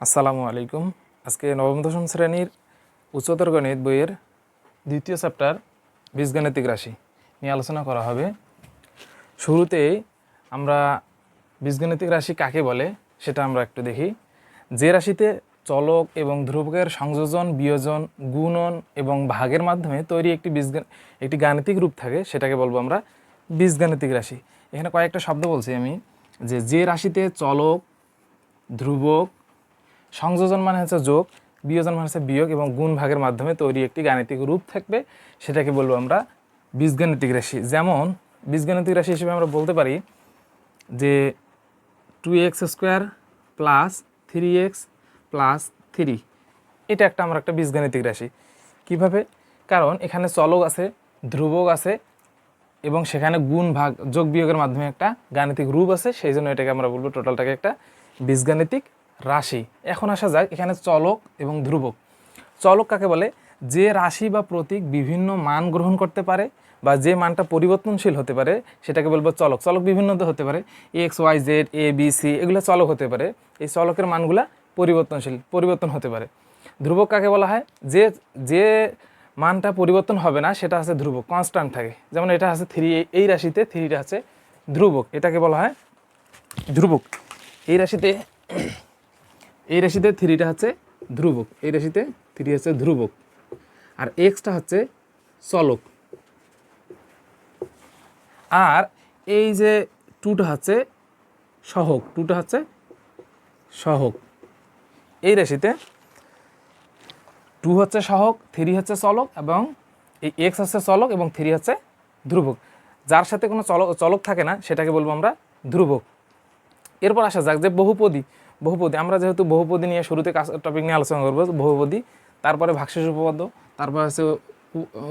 আসসালামু আলাইকুম। আজকে নবম দশম শ্রেণীর উচ্চতর গণিত বইয়ের দ্বিতীয় চ্যাপ্টার বীজগাণিতিক রাশি নিয়ে আলোচনা করা হবে। শুরুতেই আমরা বীজগাণিতিক রাশি কাকে বলে সেটা আমরা একটু দেখি। যে রাশিতে চলক এবং ধ্রুবকের সংযোজন, বিয়োজন, গুণন এবং ভাগের মাধ্যমে তৈরি একটি গাণিতিক রূপ থাকে সেটাকে বলবো আমরা বীজগাণিতিক রাশি। এখানে কয়েকটা শব্দ বলছি আমি, যে রাশিতে চলক, ধ্রুবক, সংযোজন মানে হচ্ছে যোগ, বিয়োজন মানে হচ্ছে বিয়োগ এবং গুণ ভাগের মাধ্যমে তৈরি একটি গাণিতিক রূপ থাকবে সেটাকে বলবো আমরা বীজগাণিতিক রাশি। যেমন বীজগাণিতিক রাশি হিসেবে আমরা বলতে পারি যে 2x² প্লাস 3x প্লাস 3, এটা আমরা একটা বীজগাণিতিক রাশি। কিভাবে? কারণ এখানে চলক আছে, ধ্রুবক আছে এবং সেখানে গুণ ভাগ যোগ বিয়োগের মাধ্যমে একটা গাণিতিক রূপ আছে, সেই জন্য এটাকে আমরা বলবো টোটালটাকে একটা বীজগাণিতিক রাশি। এখন আসা যাক এখানে চলক এবং ধ্রুবক। চলক কাকে বলে? যে রাশি বা প্রতীক বিভিন্ন মান গ্রহণ করতে পারে বা যে মানটা পরিবর্তনশীল হতে পারে সেটাকে বলবো চলক। চলক বিভিন্ন হতে পারে, x, y, z, a, b, c, এগুলো চলক হতে পারে। এই চলকের মানগুলা পরিবর্তন হতে পারে। ধ্রুবক কাকে বলা হয়? যে মানটা পরিবর্তন হবে না সেটা আছে ধ্রুবক, কনস্ট্যান্ট থাকে। যেমন এটা আছে 3, এই রাশিতে 3টা আছে ধ্রুবক, এটাকে বলা হয় ধ্রুবক। এই রাশিতে 3টা হচ্ছে ধ্রুবক, এই রাশিতে 3 হচ্ছে ধ্রুবক, আর এক্সটা হচ্ছে চলক। আর এই যে 2টা হচ্ছে সহগ, এই রাশিতে 2 হচ্ছে সহগ, 3 হচ্ছে চলক এবং এই এক্স হচ্ছে চলক এবং 3 হচ্ছে ধ্রুবক। যার সাথে কোনো চলক থাকে না সেটাকে বলবো আমরা ধ্রুবক। এরপর আসা যাক যে বহুপদী। আমরা যেহেতু বহুপদী নিয়ে শুরুতে টপিক নিয়ে আলোচনা করবো, বহুপদী, তারপরে ভাগশেষ উপপাদ্য, তারপর আছে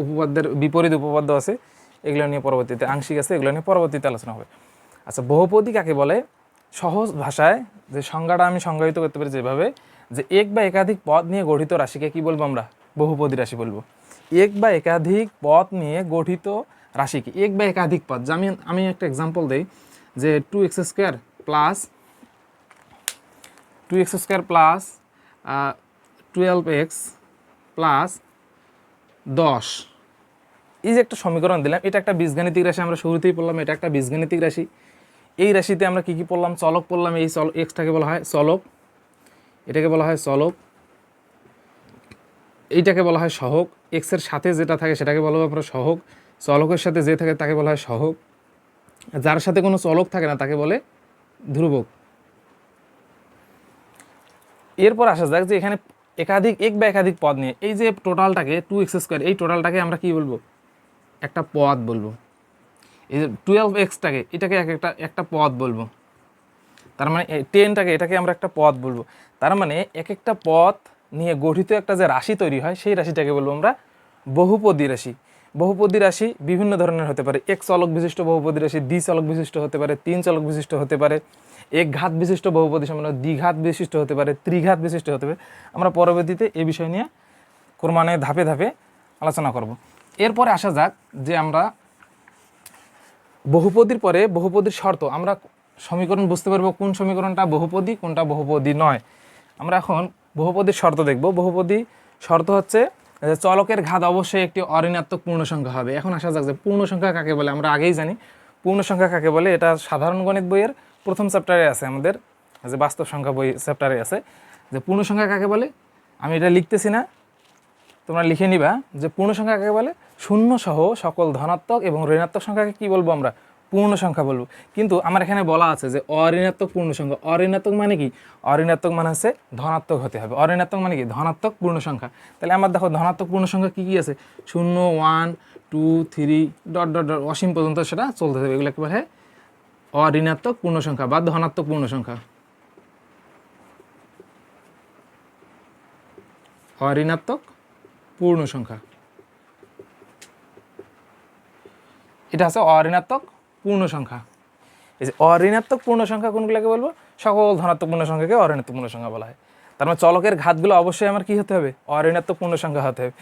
উপপাদ্যের বিপরীত উপপাদ্য আছে, এগুলো নিয়ে পরবর্তীতে আংশিক আছে, এগুলো নিয়ে পরবর্তীতে আলোচনা হবে। আচ্ছা, বহুপদী কাকে বলে? সহজ ভাষায় যে সংজ্ঞাটা আমি সংজ্ঞায়িত করতে পারি যেভাবে, যে এক বা একাধিক পদ নিয়ে গঠিত রাশিকে কি বলবো আমরা? বহুপদী রাশি বলবো। এক বা একাধিক পদ নিয়ে গঠিত রাশিকে, এক বা একাধিক পদ, আমি একটা এক্সাম্পল দেই যে 2x² প্লাস 12x প্লাস 10, এই যে একটা সমীকরণ দিলাম, এটা একটা বীজগাণিতিক রাশি। আমরা শুরুতেই বললাম এটা একটা বীজগাণিতিক রাশি। এই রাশিতে আমরা কি পড়লাম? চলক পড়লাম। এই এক্সটাকে বলা হয় চলক, এটাকে বলা হয় চলক, এইটাকে বলা হয় সহগ। এক্সের সাথে যেটা থাকে সেটাকে বলা হয় আমরা সহগ, চলকের সাথে যে থাকে তাকে বলা হয় সহগ, যার সাথে কোনো চলক থাকে না তাকে বলে ধ্রুবক। এরপর আসা যাক যে এখানে এক বা একাধিক পদ নিয়ে, এই যে টোটালটাকে 2x², এই টোটালটাকে আমরা কি বলবো? একটা পদ বলবো। এই যে 12xটাকে, এটাকে একটা পদ বলবো। তার মানে 10টাকে, এটাকে আমরা একটা পদ বলবো। তার মানে এক একটা পদ নিয়ে গঠিত একটা যে রাশি তৈরি হয় সেই রাশিটাকে বলবো আমরা বহুপদী রাশি। বহুপদী রাশি বিভিন্ন ধরনের হতে পারে। এক চলক বিশিষ্ট বহুপদী রাশি, দ্বি চলক বিশিষ্ট হতে পারে, 3 চলক বিশিষ্ট হতে পারে, এক ঘাত বিশিষ্ট বহুপদী সম্পন্ন, দ্বিঘাত বিশিষ্ট হতে পারে, ত্রিঘাত বিশিষ্ট হতে পারে। আমরা পরবর্তীতে এই বিষয় নিয়ে ক্রমান্বয়ে ধাপে ধাপে আলোচনা করব। এরপরে আসা যাক যে আমরা বহুপদীর পরে বহুপদীর শর্ত, আমরা সমীকরণ বুঝতে পারবো কোন সমীকরণটা বহুপদী কোনটা বহুপদী নয়। আমরা এখন বহুপদীর শর্ত দেখব। বহুপদী শর্ত হচ্ছে যে চলকের ঘাত অবশ্যই একটি অঋণাত্মক পূর্ণ সংখ্যা হবে। এখন আসা যাক যে পূর্ণ সংখ্যা কাকে বলে। আমরা আগেই জানি পূর্ণ সংখ্যা কাকে বলে, এটা সাধারণ গণিত বইয়ের প্রথম চ্যাপ্টারে আছে, আমাদের যে বাস্তব সংখ্যা বই চ্যাপ্টারে আছে যে পূর্ণ সংখ্যা কাকে বলে। আমি এটা লিখতেছি না, তোমরা লিখে নিবা যে পূর্ণ সংখ্যা কাকে বলে। শূন্য সহ সকল ধনাত্মক এবং ঋণাত্মক সংখ্যাকে কি বলবো আমরা? পূর্ণ সংখ্যা বলবো। কিন্তু আমার এখানে বলা আছে যে অঋণাত্মক পূর্ণ সংখ্যা। অঋণাত্মক মানে কি? অঋণাত্মক মানে হচ্ছে ধনাত্মক হতে হবে। অঋণাত্মক মানে কি? ধনাত্মক পূর্ণ সংখ্যা। তাহলে আমার দেখো ধনাত্মক পূর্ণ সংখ্যা কী কী আছে? 0, 1, 2, 3 ডট ডট ডট অসীম পর্যন্ত সেটা চলতে থাকবে। এগুলো কি বলে? অঋণাত্মক পূর্ণ সংখ্যা বা ধনাত্মক পূর্ণ সংখ্যা। অঋণাত্মক পূর্ণ সংখ্যা, এটা হচ্ছে অঋণাত্মক পূর্ণ সংখ্যা। এই যে অঋণাত্মক পূর্ণ সংখ্যা কোনগুলোকে বলবো? সকল ধনাত্মক পূর্ণ সংখ্যাকে অঋণাত্মক পূর্ণ সংখ্যা বলা হয়। তার মানে চলকের ঘাতগুলো অবশ্যই আমার কি হতে হবে? অঋণাত্মক পূর্ণ সংখ্যা হতে হবে।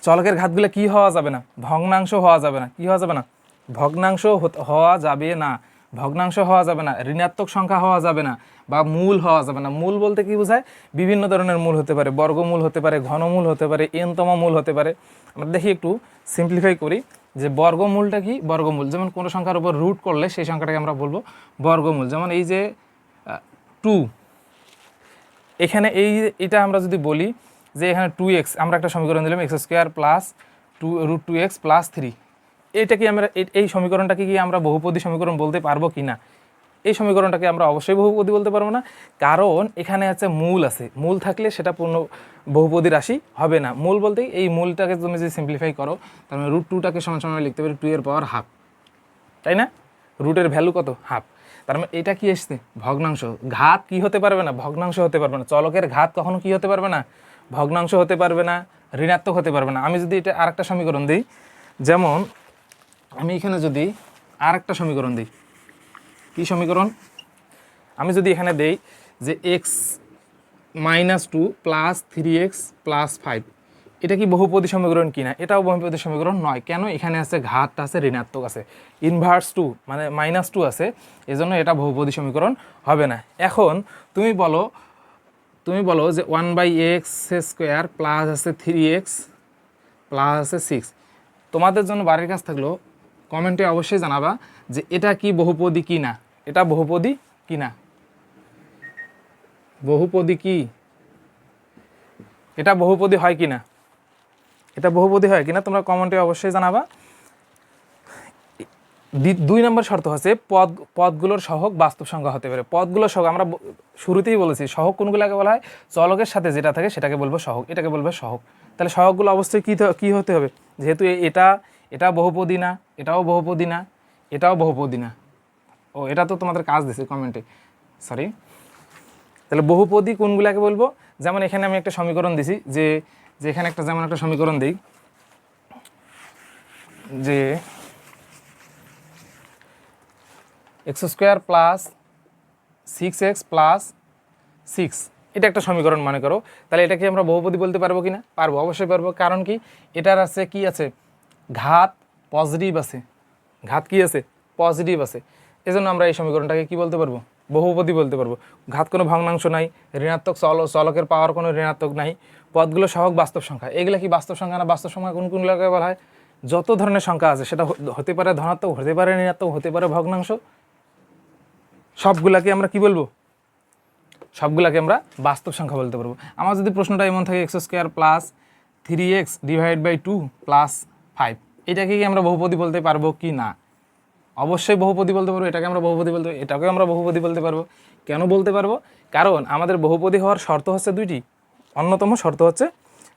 চলকের ঘাতগুলো কি হওয়া যাবে না? ভগ্নাংশ হওয়া যাবে না। কি হওয়া যাবে না? ভগ্নাংশ হওয়া যাবে না। ভগ্নাংশ হওয়া যাবে না, ঋণাত্মক সংখ্যা হওয়া যাবে না, বা মূল হওয়া যাবে না। মূল বলতে কি বোঝায়? বিভিন্ন ধরনের মূল হতে পারে, বর্গমূল হতে পারে, ঘনমূল হতে পারে, এনতম মূল হতে পারে। আমরা দেখি একটু সিম্পলিফাই করি যে বর্গমূলটা কি। বর্গমূল যেমন কোনো সংখ্যার উপর রুট করলে সেই সংখ্যাটাকে আমরা বলবো বর্গমূল। যেমন এই যে 2, এখানে এটা আমরা যদি বলি যে এখানে 2x, আমরা একটা সমীকরণ দিলাম x² প্লাস √2x প্লাস 3, এইটা কি আমরা এই সমীকরণটাকে কি আমরা বহুপদী সমীকরণ বলতে পারবো কি না? এই সমীকরণটাকে আমরা অবশ্যই বহুপদী বলতে পারবো না, কারণ এখানে আছে মূল আছে। মূল থাকলে সেটা পূর্ণ বহুপদী রাশি হবে না। মূল বলতে এই মূলটাকে তুমি যদি সিম্পলিফাই করো তার মানে √2টাকে সমান সমান লিখতে পারি 2 এর পাওয়ার হাফ, তাই না? রুটের ভ্যালু কত? হাফ। তার মানে এটা কি এসছে? ভগ্নাংশ। ঘাত কি হতে পারবে না? ভগ্নাংশ হতে পারবে না। চলকের ঘাত কখনো কি হতে পারবে না? ভগ্নাংশ হতে পারবে না, ঋণাত্মক হতে পারবে না। আমি যদি এটা আরেকটা সমীকরণ দিই, যেমন আমি এখানে যদি আরেকটা সমীকরণ দিই, কি সমীকরণ? আমি যদি এখানে দেই যে x-2 প্লাস 3x প্লাস 5, এটা কি বহুপদী সমীকরণ কিনা? এটাও বহুপদী সমীকরণ নয়। কেন? এখানে আছে ঘাতটা আছে, ঋণাত্মক আছে, ইনভার্স 2 মানে -2 আছে, এজন্য এটা বহুপদী সমীকরণ হবে না। এখন তুমি বলো যে 1/x² প্লাস আছে 3x প্লাস আছে 6। তোমাদের জন্য বাড়ির কাজ থাকলো কমেন্টে অবশ্যই জানাবা যে এটা কি বহুপদী কি না। এটা বহুপদী কি না? বহুপদী কি? এটা বহুপদী হয় কি না? এটা বহুপদী হয় কিনা তোমরা কমেন্টে অবশ্যই জানাবা। 2 নম্বর শর্ত হচ্ছে পদগুলোর সহগ বাস্তব সংখ্যা হতে পারে। পদগুলোর সহগ আমরা শুরুতেই বলেছি, সহগ কোনগুলোকে বলা হয়? চলকের সাথে যেটা থাকে সেটাকে বলবো সহগ, এটাকে বলবে সহগ। তাহলে সহগগুলো অবশ্যই কি হতে হবে? যেহেতু এটা বহুপদী না, এটাও বহুপদী না, এটাও বহুপদী না। ও, এটা তো তোমাদের কাজ দিছে কমেন্টে, সরি। তাহলে বহুপদী কোনগুলোকে বলবো? যেমন এখানে আমি একটা সমীকরণ দিছি, যে এখানে যেমন একটা সমীকরণ দিই যে x² প্লাস 6x প্লাস 6, এটা একটা সমীকরণ মনে করো। তাহলে এটাকে আমরা বহুপদী বলতে পারবো কি না? পারবো, অবশ্যই পারবো। কারণ কি? এটার আছে কি আছে? ঘাত পজিটিভ আছে। ঘাত কি আছে? পজিটিভ আছে। এজন্য আমরা এই সমীকরণটাকে কি বলতে পারবো? বহুপদী বলতে পারবো। ঘাত কোনো ভগ্নাংশ নাই, ঋণাত্মক চলকের পাওয়ার কোনো ঋণাত্মক নাই, পদগুলো সহগ বাস্তব সংখ্যা। এগুলা কি বাস্তব সংখ্যা না? বাস্তব সংখ্যা কোনগুলোকে বলা হয়? যত ধরনের সংখ্যা আছে সেটা হতে পারে ধনাত্মক, হতে পারে ঋণাত্মক, হতে পারে ভগ্নাংশ, সবগুলাকে আমরা কি বলবো? সবগুলাকে আমরা বাস্তব সংখ্যা বলতে পারবো। আমার যদি প্রশ্নটা এমন থাকে x² plus 3x divide by 2 plus 5, এটাকে কি আমরা বহুপদী বলতে পারবো কি না? অবশ্যই বহুপদী বলতে পারবো। এটাকে আমরা বহুপদী বলতে পারবো, এটাকেও আমরা বহুপদী বলতে পারবো। কেন বলতে পারবো? কারণ আমাদের বহুপদী হওয়ার শর্ত হচ্ছে 2টি। অন্যতম শর্ত হচ্ছে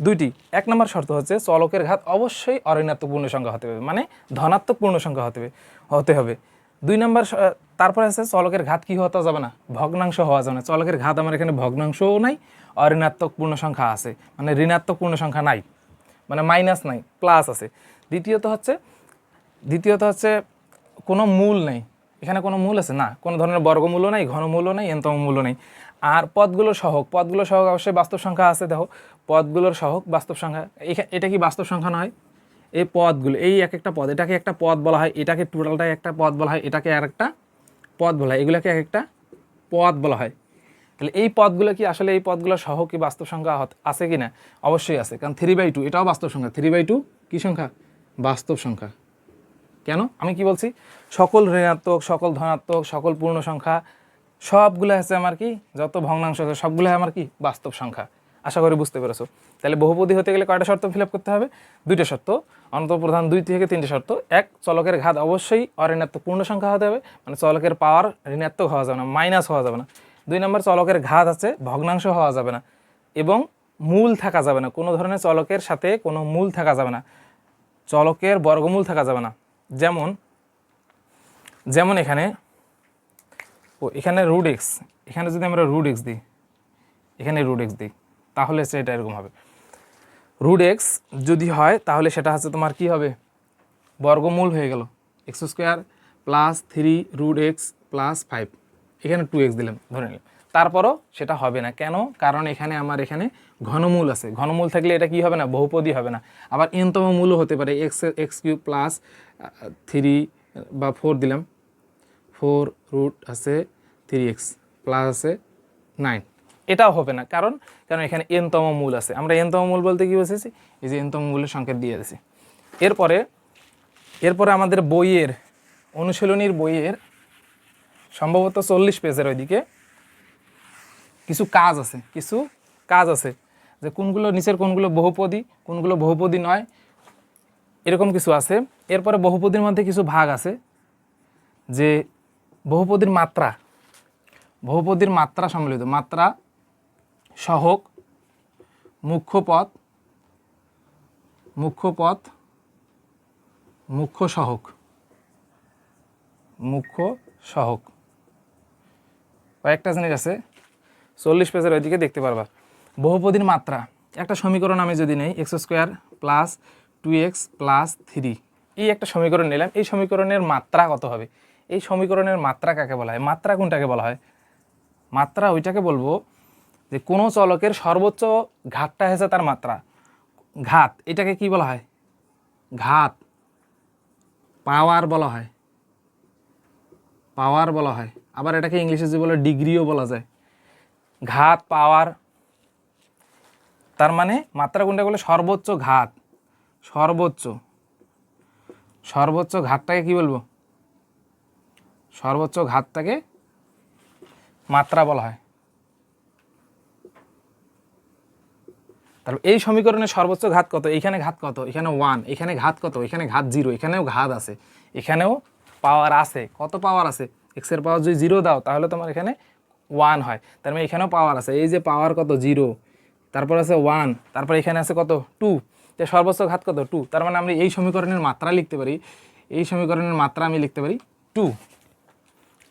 2টি। 1 নম্বর শর্ত হচ্ছে চলকের ঘাত অবশ্যই অঋণাত্মক পূর্ণ সংখ্যা হতে হবে, মানে ধনাত্মক পূর্ণ সংখ্যা হতে হবে। 2 নম্বর তারপরে আছে চলকের ঘাত কি হতে যাবে না? ভগ্নাংশ হওয়া যাবে না। চলকের ঘাত আমার এখানে ভগ্নাংশও নাই, অঋণাত্মক পূর্ণ সংখ্যা আছে, মানে ঋণাত্মক পূর্ণ সংখ্যা নাই, মানে মাইনাস নাই, প্লাস আছে। দ্বিতীয়ত হচ্ছে কোনো মূল নেই। এখানে কোনো মূল আছে না, কোনো ধরনের বর্গমূল্য নাই, ঘনমূল্য নাই, এনতম মূল্য নেই। আর পদগুলোর সহগ অবশ্যই বাস্তব সংখ্যা আছে। দেখো পদগুলোর সহগ বাস্তব সংখ্যা, এটা কি বাস্তব সংখ্যা নয়? এই পদগুলো, এই এক একটা পদ, এটাকে একটা পদ বলা হয়, এটাকে টোটালটাই একটা পদ বলা হয়, এটাকে আর একটা পদ বলা হয়, এগুলোকে এক একটা পদ বলা হয়। তাহলে এই পদগুলো কি আসলে এই পদগুলোর সহগ কি বাস্তব সংখ্যা আছে কি না? অবশ্যই আছে, কারণ 3/2 এটাও বাস্তব সংখ্যা। 3/2 কি সংখ্যা? বাস্তব সংখ্যা। কেন? আমি কি বলছি? সকল ঋণাত্মক, সকল ধনাত্মক, সকল পূর্ণ সংখ্যা সবগুলো আছে আমার কি, যত ভগ্নাংশ আছে সবগুলো আমার কি বাস্তব সংখ্যা। আশা করি বুঝতে পেরেছো। তাহলে বহুপদী হতে গেলে কয়টা শর্ত ফিল আপ করতে হবে? 2টা শর্ত, অন্তত প্রধান 2 থেকে 3টে শর্ত। 1, চলকের ঘাত অবশ্যই অঋণাত্মক পূর্ণ সংখ্যা হতে হবে, মানে চলকের পাওয়ার ঋণাত্মক হওয়া যাবে না, মাইনাস হওয়া যাবে না। 2 নম্বর, চলকের ঘাত আছে, ভগ্নাংশ হওয়া যাবে না, এবং মূল থাকা যাবে না। কোনো ধরনের চলকের সাথে কোনো মূল থাকা যাবে না, চলকের বর্গমূল থাকা যাবে না। যেমন এখানে √x, এখানে যদি আমরা √x দিই, এখানে √x দিই, তাহলে সেটা এরকম হবে। √x যদি হয় তাহলে সেটা হচ্ছে তোমার কি হবে? বর্গমূল হয়ে গেল x² প্লাস 3√x প্লাস 5, এখানে 2x দিলাম ধরে নিলাম, তারপরও সেটা হবে না। কেন? কারণ এখানে আমার ঘনমূল আছে। ঘনমূল থাকলে এটা কি হবে না? বহুপদী হবে না। আবার এনতম মূলও হতে পারে, x³ প্লাস 3 বা 4 দিলাম, 4√3x প্লাস আছে 9। এটাও হবে না, কারণ এখানে n তম মূল আছে। আমরা n তম মূল বলতে কি বুঝেছি, এই যে n তম মূলের সংকেত দিয়ে দিয়েছি। এরপরে আমাদের বইয়ের অনুশীলনীর বইয়ের সম্ভবত 40 পেজের ওইদিকে কিছু কাজ আছে যে কোনগুলো নিচের কোনগুলো বহুপদী, কোনগুলো বহুপদী নয়, এরকম কিছু আছে। এরপরে বহুপদীর মধ্যে কিছু ভাগ আছে, যে বহুপদীর মাত্রা সম্মিলিত, মাত্রা, সহগ, মুখ্য পদ, মুখ্য সহগ, কয়েকটা জিনিস আছে 40 পেজের ওইদিকে দেখতে পারবা। বহুপদীর মাত্রা, একটা সমীকরণ আমি যদি নেই x² প্লাস 2x প্লাস 3, এই একটা সমীকরণ নিলাম। এই সমীকরণের মাত্রা কত হবে? এই সমীকরণের মাত্রা কাকে বলা হয়? মাত্রা কোনটাকে বলা হয়? মাত্রা ওইটাকে বলবো যে কোনো চলকের সর্বোচ্চ ঘাতটা হয়েছে তার মাত্রা। ঘাত, এটাকে কি বলা হয়? ঘাত, পাওয়ার বলা হয়। আবার এটাকে ইংলিশে যে বলে ডিগ্রিও বলা যায়। ঘাত, পাওয়ার, তার মানে মাত্রা কোনটা বলে? সর্বোচ্চ ঘাত। সর্বোচ্চ ঘাতটাকে কি বলবো? সর্বোচ্চ ঘাতটাকে মাত্রা বলা হয়। তারপর এই সমীকরণের সর্বোচ্চ ঘাত কত? এখানে ঘাত কত? এখানে 1। এখানে ঘাত কত? এখানে ঘাত 0। এখানেও ঘাত আছে, এখানেও পাওয়ার আছে। কত পাওয়ার আছে? x এর পাওয়ার যদি 0 দাও তাহলে তোমার এখানে 1 হয়। তার মানে এখানেও পাওয়ার আছে। এই যে পাওয়ার কত? 0, তারপর আছে 1, তারপর এখানে আছে কত? 2। তো সর্বোচ্চ ঘাত কত? 2। তার মানে আমরা এই সমীকরণের মাত্রা লিখতে পারি, এই সমীকরণের মাত্রা আমি লিখতে পারি 2।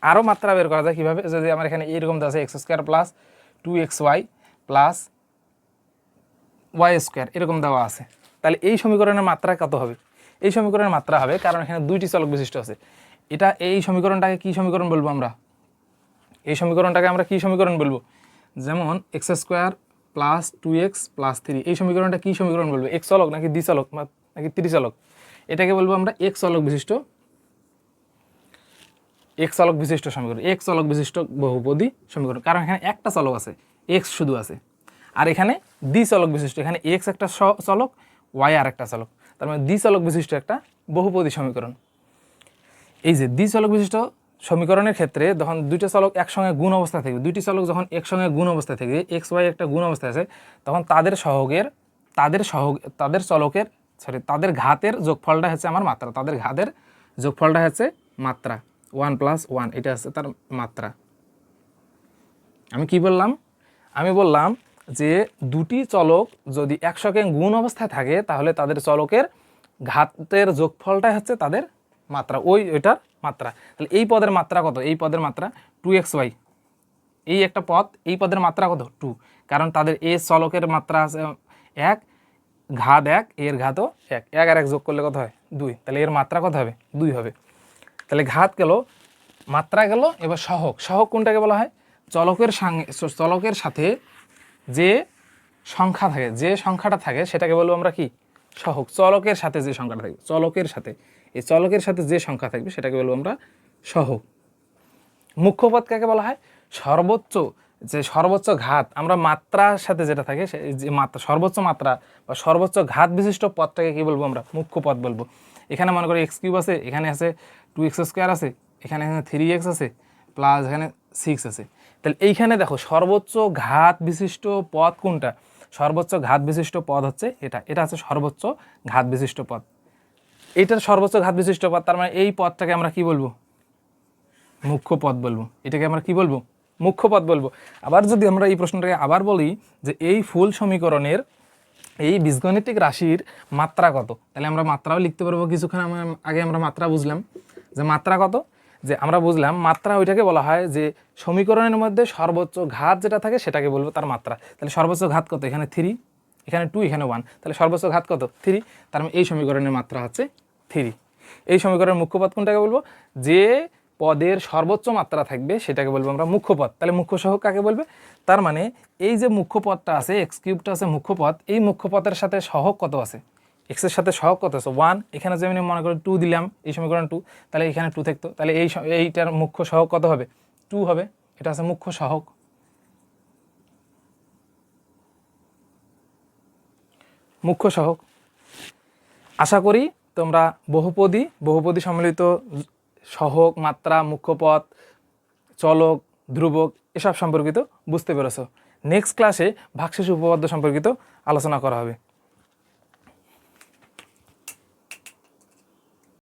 আরও মাত্রা বের করা যায় কীভাবে? যদি আমার এখানে এরকম আছে x² plus 2xy plus y² এরকম দেওয়া আছে, তাহলে এই সমীকরণের মাত্রা কত হবে? এই সমীকরণের মাত্রা হবে, কারণ এখানে দুইটি চলক বিশিষ্ট আছে। এই সমীকরণটাকে কি সমীকরণ বলবো আমরা? এই সমীকরণটাকে আমরা কি সমীকরণ বলবো? যেমন x² প্লাস 2x প্লাস 3, এই সমীকরণটা কি সমীকরণ বলবো? x চলক নাকি দ্বিচলক নাকি ত্রিচলক? এটাকে বলবো আমরা x চলক বিশিষ্ট সমীকরণ, x চলক বিশিষ্ট বহুপদী সমীকরণ। কারণ এখানে একটা চলক আছে, x শুধু আছে। আর এখানে দ্বিচলক বিশিষ্ট, এখানে x একটা চলক, y আর একটা চলক, তার মানে দ্বিচলক বিশিষ্ট একটা বহুপদী সমীকরণ। এই যে দ্বিচলক বিশিষ্ট সমীকরণের ক্ষেত্রে যখন দুইটা চলক একসঙ্গে গুণ অবস্থায় থাকবে, দুইটি চলক যখন একসঙ্গে গুণ অবস্থায় থাকবে, x y একটা গুণ অবস্থায় আছে, তখন তাদের ঘাতের যোগফলটা হচ্ছে আমার মাত্রা। তাদের ঘাতের যোগফলটা হচ্ছে মাত্রা, 1 + 1, এটা হচ্ছে তার মাত্রা। আমি কি বললাম? আমি বললাম যে দুটি চলক যদি একসঙ্গে গুণ অবস্থায় থাকে তাহলে তাদের চলকের ঘাতের যোগফলটাই হচ্ছে তাদের মাত্রা, ওইটার মাত্রা। তাহলে এই পদের মাত্রা কত? এই পদের মাত্রা 2xy। এই একটা পদ, এই পদের মাত্রা কত? 2, কারণ তাদের এ চলকের মাত্রা আছে 1, ঘাত 1, এর ঘাতও 1, 1 আর 1 যোগ করলে কত হয়? 2। তাহলে এর মাত্রা কত হবে? 2 হবে। তাহলে ঘাত গেল, মাত্রা গেল। এবার সহগ কোনটাকে বলা হয়? চলকের সাথে যে সংখ্যাটা থাকে সেটাকে বলবো আমরা কি? সহগ। চলকের সাথে যে সংখ্যাটা থাকবে, চলকের সাথে যে সংখ্যা থাকবে সেটাকে বলবো আমরা সহগ। মুখ্য পদ কাকে বলা হয়? সর্বোচ্চ ঘাত, আমরা মাত্রার সাথে যেটা থাকে যে সর্বোচ্চ মাত্রা বা সর্বোচ্চ ঘাত বিশিষ্ট পদটাকে কি বলবো? আমরা মুখ্য পদ বলবো। এখানে মনে করি x³ আছে, এখানে আছে 2x² আছে, এখানে 3x আছে, প্লাস এখানে 6 আছে। তাহলে এইখানে দেখো সর্বোচ্চ ঘাত বিশিষ্ট পদ কোনটা? সর্বোচ্চ ঘাত বিশিষ্ট পদ হচ্ছে এটা হচ্ছে সর্বোচ্চ ঘাত বিশিষ্ট পদ। এইটার সর্বোচ্চ ঘাত বিশিষ্ট পদ, তার মানে এই পদটাকে আমরা কি বলবো? মুখ্য পদ বলবো। এটাকে আমরা কি বলবো? মুখ্য পদ বলবো। আবার যদি আমরা এই প্রশ্নটাকে আবার বলি যে এই ফুল সমীকরণের এই বীজগণিতিক রাশির মাত্রা কত, তাহলে আমরা মাত্রাও লিখতে পারবো। কিছুক্ষণ আগে আমরা মাত্রা বুঝলাম যে মাত্রা কত, যে আমরা বুঝলাম মাত্রা ওইটাকে বলা হয় যে সমীকরণের মধ্যে সর্বোচ্চ ঘাত যেটা থাকে সেটাকে বলবো তার মাত্রা। তাহলে সর্বোচ্চ ঘাত কত? এখানে 3, এখানে 2, এখানে 1, তাহলে সর্বোচ্চ ঘাত কত? 3। তার মানে এই সমীকরণের মাত্রা হচ্ছে 3। এই সমীকরণের মুখ্য পদ কোনটাকে বলবো? যে পদের সর্বোচ্চ মাত্রা থাকবে সেটাকে বলবো আমরা মুখ্য পদ। তাহলে মুখ্য সহগ কাকে বলবে? তার মানে এই যে মুখ্য পদটা আছে, x³ আছে মুখ্য পদ, এই মুখ্য পদের সাথে সহগ কত আছে? এক্সের সাথে সহগ কত আছে 1, এখানে যেমন মনে করেন 2 দিলাম, এই সমীকরণ 2, তাহলে এখানে 2 থাকতো, তাহলে এইটার মুখ্য সহগ কত হবে 2 হবে, এটা আছে মুখ্য সহগ। মুখ্য সহগ। আশা করি তোমরা বহুপদী সম্মিলিত সহগ, মাত্রা, মুখ্য পদ, চলক, ধ্রুবক এসব সম্পর্কিত বুঝতে পেরেছো। নেক্সট ক্লাসে ভাগশেষ উপপাদ্য সম্পর্কিত আলোচনা করা হবে।